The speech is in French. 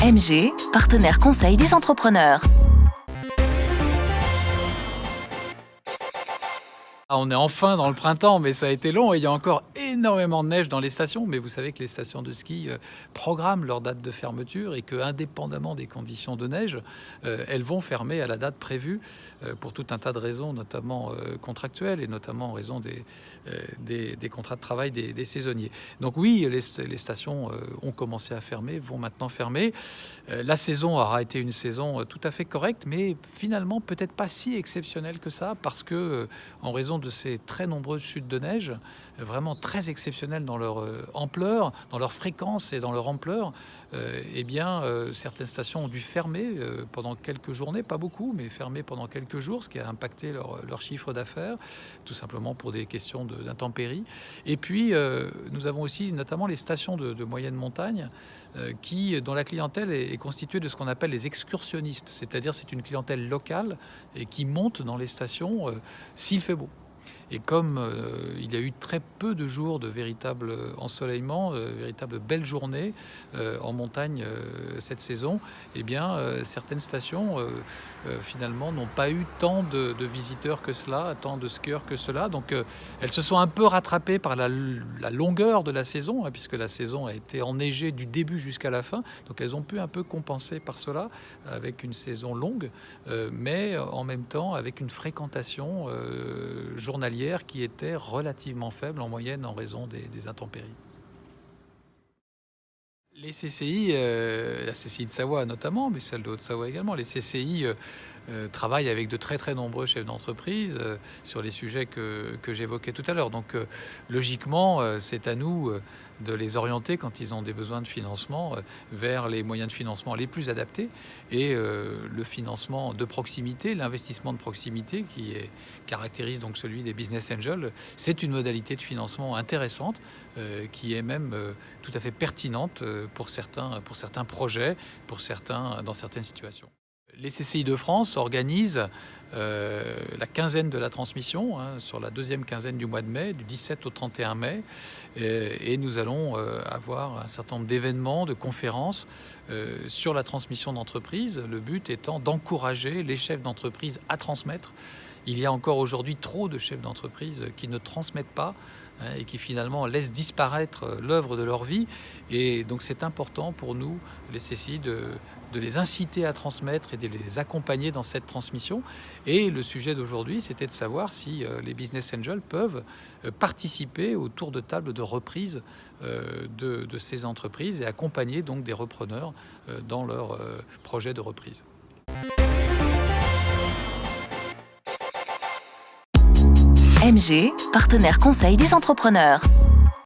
MG, partenaire conseil des entrepreneurs. On est enfin dans le printemps, mais ça a été long et il y a encore énormément de neige dans les stations. Mais vous savez que les stations de ski programment leur date de fermeture et que, indépendamment des conditions de neige, elles vont fermer à la date prévue pour tout un tas de raisons, notamment contractuelles et notamment en raison des contrats de travail des saisonniers. Donc oui, les stations ont commencé à fermer, vont maintenant fermer. La saison aura été une saison tout à fait correcte, mais finalement peut-être pas si exceptionnelle que ça, parce que en raison de ces très nombreuses chutes de neige, vraiment très exceptionnelles dans leur ampleur, dans leur fréquence et dans leur ampleur, certaines stations ont dû fermer pendant quelques journées, pas beaucoup, mais fermer pendant quelques jours, ce qui a impacté leur chiffre d'affaires, tout simplement pour des questions d'intempéries. Et puis, nous avons aussi notamment les stations de moyenne montagne, dont la clientèle est constituée de ce qu'on appelle les excursionnistes, c'est-à-dire c'est une clientèle locale et qui monte dans les stations s'il fait beau. Et comme il y a eu très peu de jours de véritable ensoleillement, véritable belle journée en montagne cette saison, certaines stations finalement n'ont pas eu tant de visiteurs que cela, tant de skieurs que cela. Donc elles se sont un peu rattrapées par la longueur de la saison, puisque la saison a été enneigée du début jusqu'à la fin. Donc elles ont pu un peu compenser par cela avec une saison longue, mais en même temps avec une fréquentation journalière qui était relativement faible en moyenne en raison des intempéries. Les CCI, la CCI de Savoie notamment, mais celle de Haute-Savoie également, les CCI travaillent avec de très très nombreux chefs d'entreprise sur les sujets que j'évoquais tout à l'heure. Donc logiquement, c'est à nous de les orienter quand ils ont des besoins de financement vers les moyens de financement les plus adaptés. Et le financement de proximité, l'investissement de proximité qui caractérise donc celui des business angels, c'est une modalité de financement intéressante qui est même tout à fait pertinente pour certains projets, dans certaines situations. Les CCI de France organisent la quinzaine de la transmission sur la deuxième quinzaine du mois de mai, du 17 au 31 mai. Et nous allons avoir un certain nombre d'événements, de conférences sur la transmission d'entreprise. Le but étant d'encourager les chefs d'entreprise à transmettre. Il y a encore aujourd'hui trop de chefs d'entreprise qui ne transmettent pas et qui finalement laissent disparaître l'œuvre de leur vie. Et donc c'est important pour nous, les CCI, de les inciter à transmettre et de les accompagner dans cette transmission. Et le sujet d'aujourd'hui, c'était de savoir si les business angels peuvent participer au tour de table de reprise de ces entreprises et accompagner donc des repreneurs dans leur projet de reprise. MG, partenaire conseil des entrepreneurs.